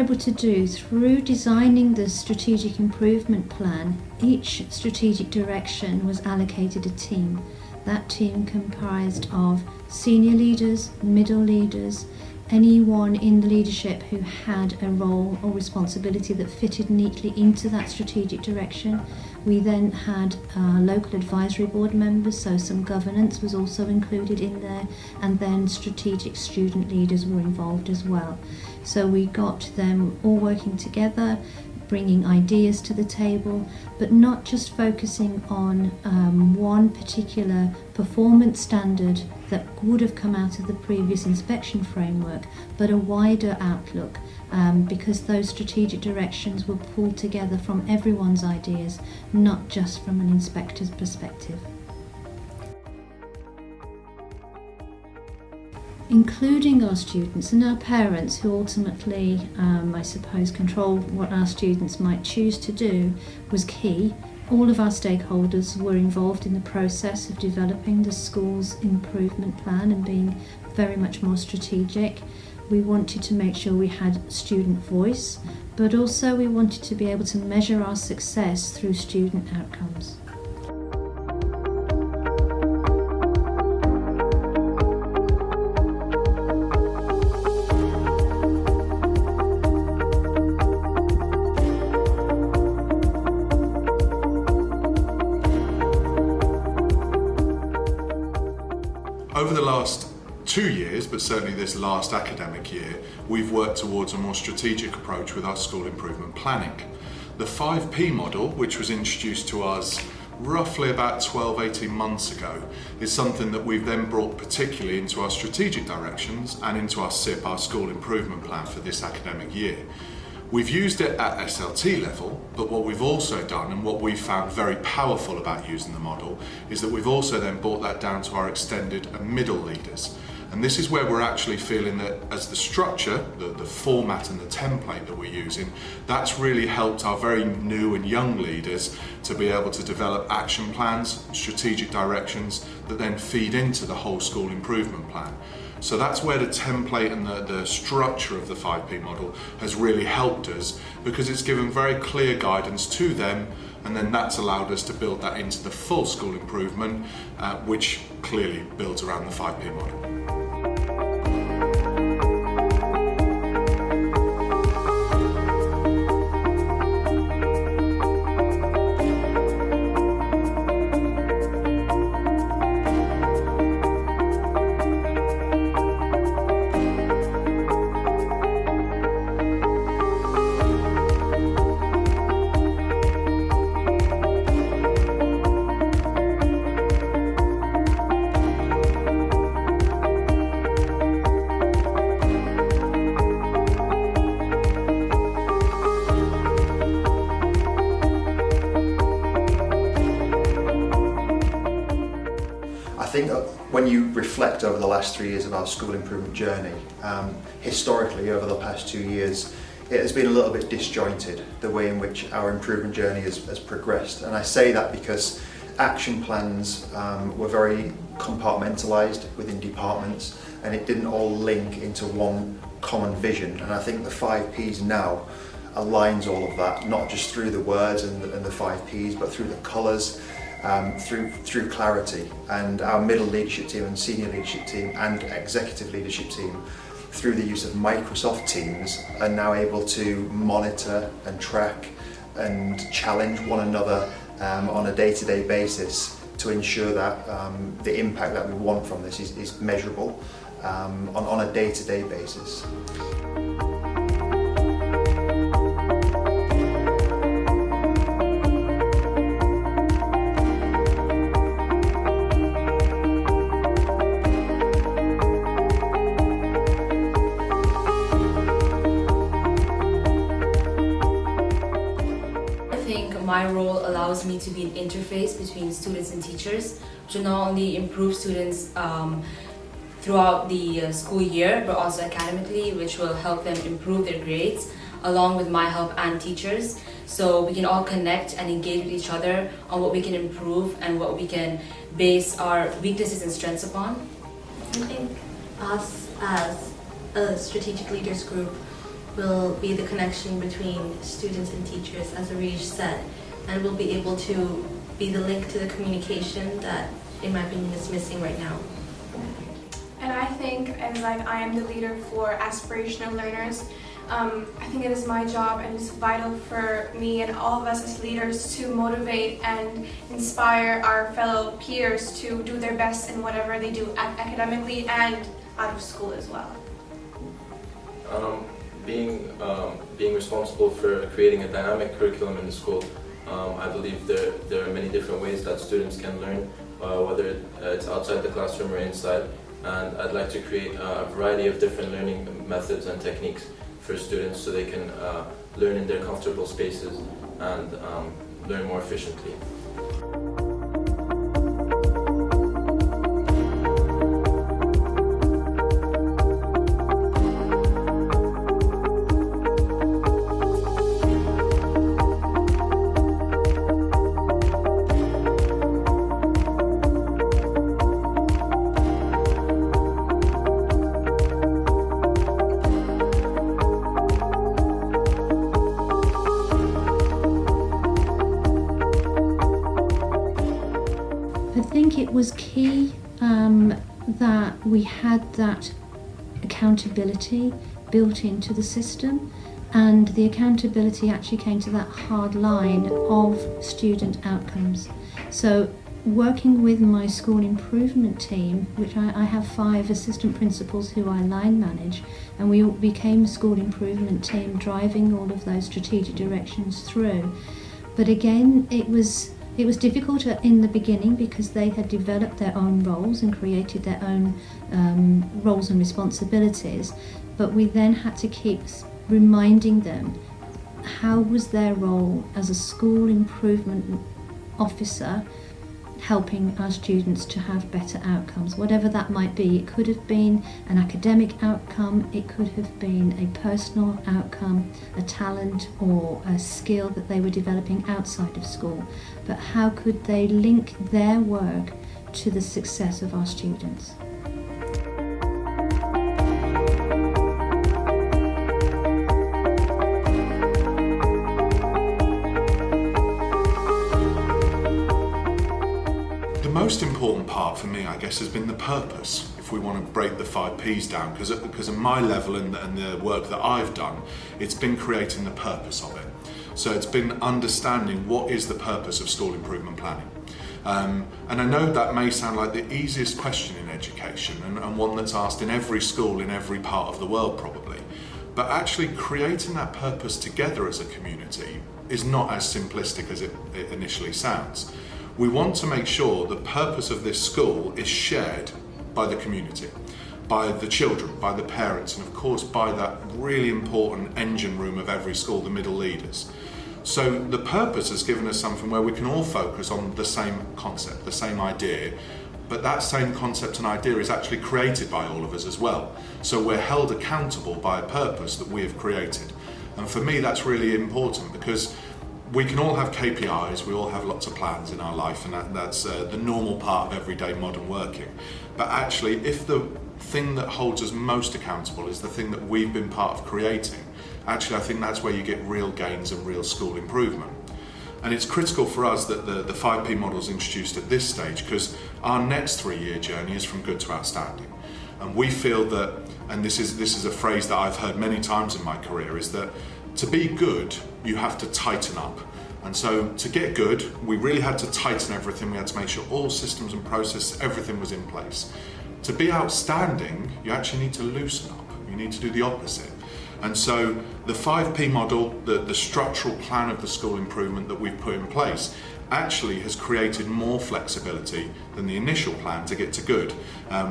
able to do through designing the strategic improvement plan, each strategic direction was allocated a team. That team comprised of senior leaders, middle leaders, anyone in the leadership who had a role or responsibility that fitted neatly into that strategic direction. We then had local advisory board members, so some governance was also included in there, and then strategic student leaders were involved as well. So we got them all working together, bringing ideas to the table, but not just focusing on one particular performance standard that would have come out of the previous inspection framework, but a wider outlook, because those strategic directions were pulled together from everyone's ideas, not just from an inspector's perspective. Including our students and our parents, who ultimately, I suppose, control what our students might choose to do, was key. All of our stakeholders were involved in the process of developing the school's improvement plan and being very much more strategic. We wanted to make sure we had student voice, but also we wanted to be able to measure our success through student outcomes. Over the last 2 years, but certainly this last academic year, we've worked towards a more strategic approach with our school improvement planning. The 5P model, which was introduced to us roughly about 12-18 months ago, is something that we've then brought particularly into our strategic directions and into our SIP, our school improvement plan for this academic year. We've used it at SLT level, but what we've also done, and what we've found very powerful about using the model, is that we've also then brought that down to our extended and middle leaders. And this is where we're actually feeling that as the structure, the format and the template that we're using, that's really helped our very new and young leaders to be able to develop action plans, strategic directions that then feed into the whole school improvement plan. So that's where the template and the structure of the 5P model has really helped us, because it's given very clear guidance to them, and then that's allowed us to build that into the full school improvement, which clearly builds around the 5P model. I think when you reflect over the last 3 years of our school improvement journey, historically over the past 2 years, it has been a little bit disjointed, the way in which our improvement journey has progressed. And I say that because action plans were very compartmentalised within departments, and it didn't all link into one common vision. And I think the 5Ps now aligns all of that, not just through the words and the 5Ps, but through the colours, through clarity. And our middle leadership team and senior leadership team and executive leadership team, through the use of Microsoft Teams, are now able to monitor and track and challenge one another on a day-to-day basis to ensure that the impact that we want from this is measurable on a day-to-day basis. My role allows me to be an interface between students and teachers, which will not only improve students throughout the school year, but also academically, which will help them improve their grades, along with my help and teachers. So we can all connect and engage with each other on what we can improve and what we can base our weaknesses and strengths upon. I think us as a strategic leaders group will be the connection between students and teachers, as Arish said, and will be able to be the link to the communication that, in my opinion, is missing right now. And I think, as I am the leader for aspirational learners, I think it is my job and it's vital for me and all of us as leaders to motivate and inspire our fellow peers to do their best in whatever they do academically and out of school as well. Being responsible for creating a dynamic curriculum in the school, I believe there are many different ways that students can learn, whether it's outside the classroom or inside. And I'd like to create a variety of different learning methods and techniques for students so they can learn in their comfortable spaces and learn more efficiently. I think it was key that we had that accountability built into the system, and the accountability actually came to that hard line of student outcomes. So working with my school improvement team, which I have 5 assistant principals who I line manage, and we became a school improvement team driving all of those strategic directions through. But again, it was difficult in the beginning because they had developed their own roles and created their own roles and responsibilities, but we then had to keep reminding them how was their role as a school improvement officer helping our students to have better outcomes, whatever that might be. It could have been an academic outcome, it could have been a personal outcome, a talent or a skill that they were developing outside of school. But how could they link their work to the success of our students? The most important part for me, I guess, has been the purpose, if we want to break the 5 Ps down, because at my level and the work that I've done, it's been creating the purpose of it. So it's been understanding what is the purpose of school improvement planning. And I know that may sound like the easiest question in education and one that's asked in every school in every part of the world probably. But actually creating that purpose together as a community is not as simplistic as it initially sounds. We want to make sure the purpose of this school is shared by the community, by the children, by the parents, and of course by that really important engine room of every school, the middle leaders. So the purpose has given us something where we can all focus on the same concept, the same idea, but that same concept and idea is actually created by all of us as well. So we're held accountable by a purpose that we have created. And for me that's really important because we can all have KPIs, we all have lots of plans in our life, and that's the normal part of everyday modern working. But actually, if the thing that holds us most accountable is the thing that we've been part of creating, actually I think that's where you get real gains and real school improvement. And it's critical for us that the 5P model is introduced at this stage because our next 3-year journey is from good to outstanding. And we feel that, and this is a phrase that I've heard many times in my career, is that to be good, you have to tighten up. And so to get good, we really had to tighten everything. We had to make sure all systems and processes, everything was in place. To be outstanding, you actually need to loosen up. You need to do the opposite. And so the 5P model, the structural plan of the school improvement that we've put in place, actually has created more flexibility than the initial plan to get to good,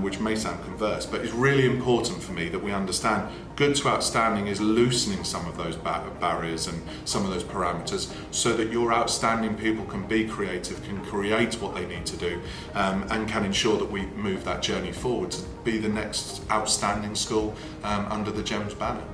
which may sound converse, but it's really important for me that we understand good to outstanding is loosening some of those barriers and some of those parameters so that your outstanding people can be creative, can create what they need to do, and can ensure that we move that journey forward to be the next outstanding school under the GEMS banner.